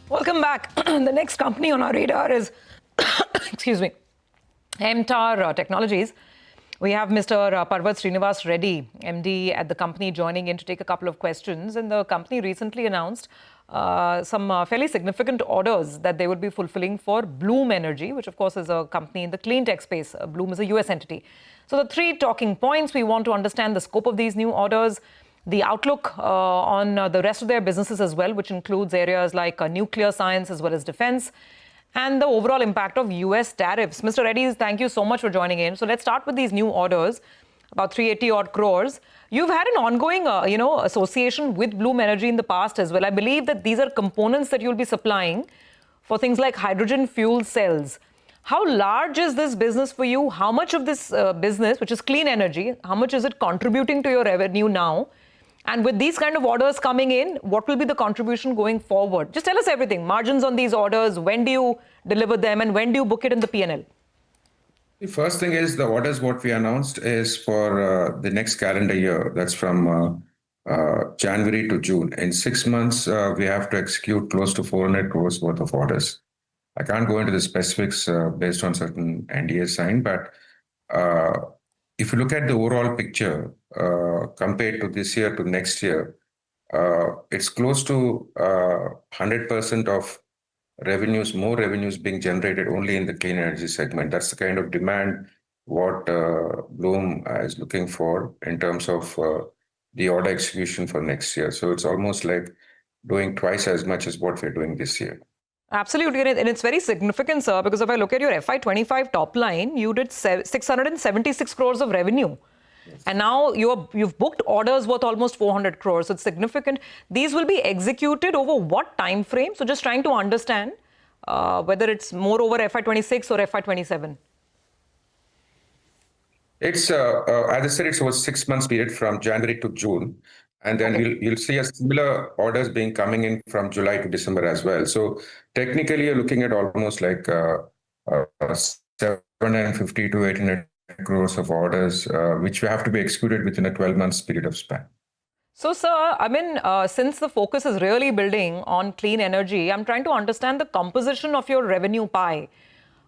Welcome back. The next company on our radar is, excuse me, MTAR Technologies. We have Mr. Parvat Srinivas Reddy, MD at the company, joining in to take a couple of questions. And the company recently announced some fairly significant orders that they would be fulfilling for Bloom Energy, which of course is a company in the clean tech space. Bloom is a US entity. So the three talking points: we want to understand the scope of these new orders, the outlook on the rest of their businesses as well, which includes areas like nuclear science as well as defense, and the overall impact of US tariffs. Mr. Reddy, thank you so much for joining in. So let's start with these new orders, about 380 odd crores. You've had an ongoing, association with Bloom Energy in the past as well. I believe that these are components that you'll be supplying for things like hydrogen fuel cells. How large is this business for you? How much of this business, which is clean energy, how much is it contributing to your revenue now? And with these kind of orders coming in, what will be the contribution going forward? Just tell us everything. Margins on these orders, when do you deliver them, and when do you book it in the P&L? The first thing is the orders what we announced is for the next calendar year. That's from January to June. In 6 months, we have to execute close to 400 crores worth of orders. I can't go into the specifics based on certain NDAs signed, but if you look at the overall picture compared to this year to next year, it's close to 100% of revenues, more revenues being generated only in the clean energy segment. That's the kind of demand what Bloom is looking for in terms of the order execution for next year. So it's almost like doing twice as much as what we're doing this year. Absolutely, and it's very significant, sir, because if I look at your FY25 top line, you did 676 crores of revenue. Yes. And now you've booked orders worth almost 400 crores. So it's significant. These will be executed over what time frame? So just trying to understand whether it's more over FY26 or FY27. It's, as I said, it's over 6 months period from January to June. And then you'll see a similar orders being coming in from July to December as well. So technically, you're looking at almost like 750 to 800 crores of orders, which have to be executed within a 12 months period of span. So, sir, I mean, since the focus is really building on clean energy, I'm trying to understand the composition of your revenue pie.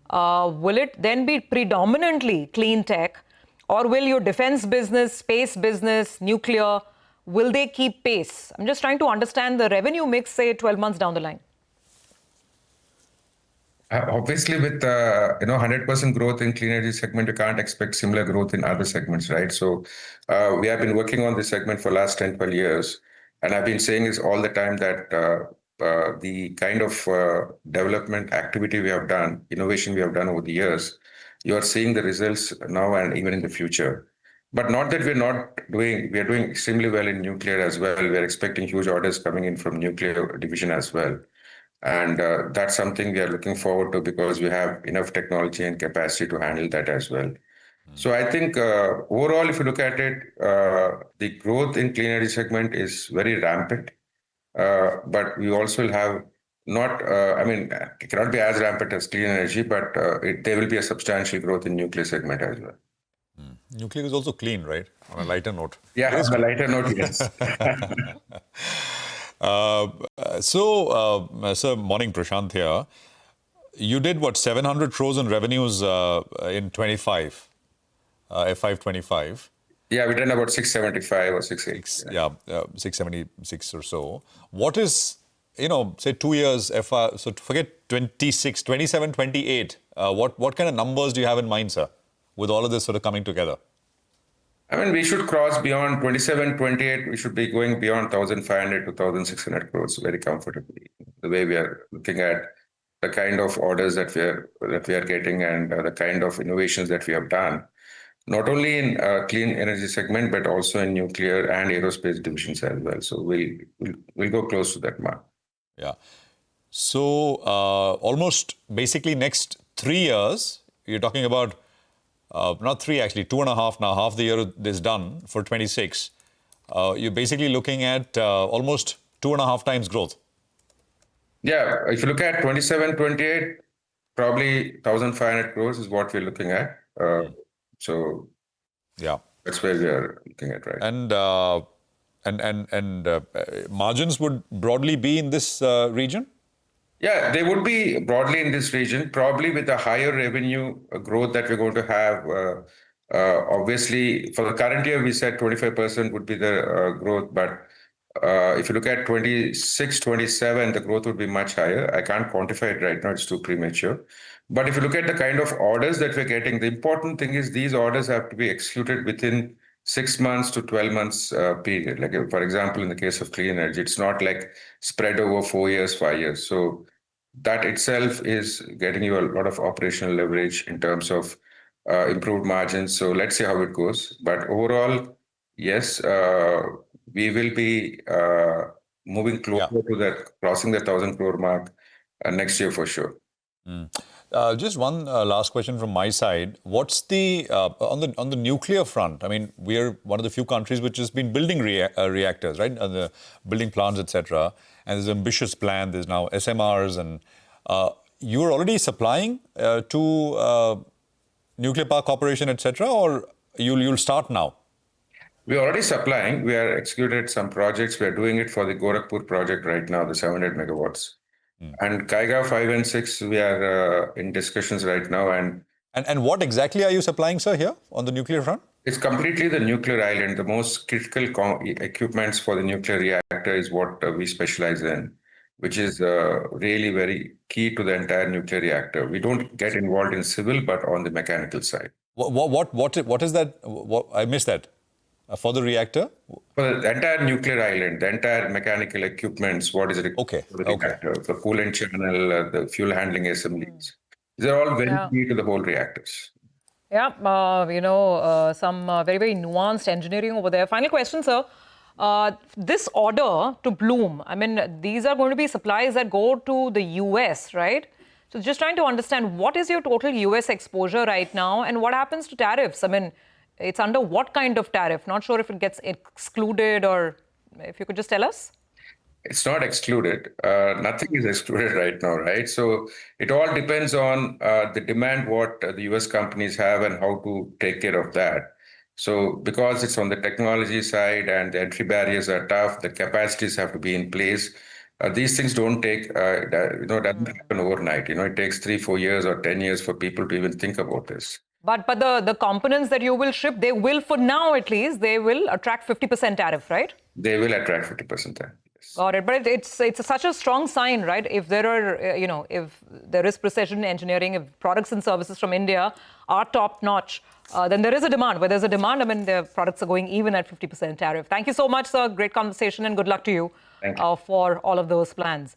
Will it then be predominantly clean tech, or will your defense business, space business, nuclear, will they keep pace? I'm just trying to understand the revenue mix, say, 12 months down the line. Obviously, with 100% growth in clean energy segment, you can't expect similar growth in other segments, right? So we have been working on this segment for the last 10, 12 years. And I've been saying this all the time that the kind of development activity we have done, innovation we have done over the years, you are seeing the results now and even in the future. But not that we are doing extremely well in nuclear as well. We're expecting huge orders coming in from nuclear division as well. And that's something we are looking forward to because we have enough technology and capacity to handle that as well. So I think overall, if you look at it, the growth in clean energy segment is very rampant. But we also will have it cannot be as rampant as clean energy, but there will be a substantial growth in nuclear segment as well. Nuclear is also clean, right? On a lighter note. Yeah, on a lighter note, yes. Sir, morning, Prashant here. You did what, 700 crores in revenues in 25, FY25? Yeah, we did about 675 or 680. Yeah, 676 or so. What is, say 2 years, so forget 26, 27, 28. What kind of numbers do you have in mind, sir, with all of this sort of coming together? I mean, we should cross beyond 27, 28. We should be going beyond 1,500 to 1,600 crores very comfortably. The way we are looking at the kind of orders that we are getting and the kind of innovations that we have done, not only in clean energy segment, but also in nuclear and aerospace divisions as well. So we'll go close to that mark. Yeah. So almost basically next 3 years, you're talking about not 3 actually, 2.5 now, half the year is done for 26. You're basically looking at almost 2.5 times growth. Yeah, if you look at 27, 28, probably 1,500 crores is what we're looking at. So yeah, that's where we are looking at, right? And margins would broadly be in this region? Yeah, they would be broadly in this region, probably with a higher revenue growth that we're going to have. Obviously, for the current year, we said 25% would be the growth, but if you look at 26, 27, the growth would be much higher. I can't quantify it right now, it's too premature. But if you look at the kind of orders that we're getting, the important thing is these orders have to be executed within 6 months to 12 months period. Like, for example, in the case of clean energy, it's not like spread over 4 years, 5 years. So that itself is getting you a lot of operational leverage in terms of improved margins. So let's see how it goes. But overall, yes, we will be moving closer to that, crossing the 1,000 crore mark next year for sure. Just one last question from my side. What's the on the nuclear front? I mean, we're one of the few countries which has been building reactors, right? The building plants, etc. And there's an ambitious plan. There's now SMRs, and you're already supplying to Nuclear Power Corporation, etc. Or you'll start now? We're already supplying. We are executed some projects. We are doing it for the Gorakhpur project right now, the 700 megawatts. And Kaiga 5 and 6, we are in discussions right now. And what exactly are you supplying, sir, here on the nuclear front? It's completely the nuclear island. The most critical equipments for the nuclear reactor is what we specialize in, which is really very key to the entire nuclear reactor. We don't get involved in civil, but on the mechanical side. What is that? I missed that. For the reactor? For the entire nuclear island, the entire mechanical equipments, what is it? Okay. For the reactor, the coolant channel, the fuel handling assemblies. They're all very key to the whole reactors. Yeah, some very, very nuanced engineering over there. Final question, sir. This order to Bloom, I mean, these are going to be supplies that go to the US, right? So just trying to understand, what is your total US exposure right now and what happens to tariffs? I mean, it's under what kind of tariff? Not sure if it gets excluded, or if you could just tell us. It's not excluded. Nothing is excluded right now, right? So it all depends on the demand, what the US companies have and how to take care of that. So because it's on the technology side and the entry barriers are tough, the capacities have to be in place. These things don't take, doesn't happen overnight. It takes 3-4 years or 10 years for people to even think about this. But the components that you will ship, they will, for now at least, they will attract 50% tariff, right? They will attract 50% tariff. Yes. Got it. But it's such a strong sign, right? If there are, if there is precision engineering, if products and services from India are top notch, then there is a demand. Where there's a demand, I mean, the products are going even at 50% tariff. Thank you so much, sir. Great conversation and good luck to you, for all of those plans.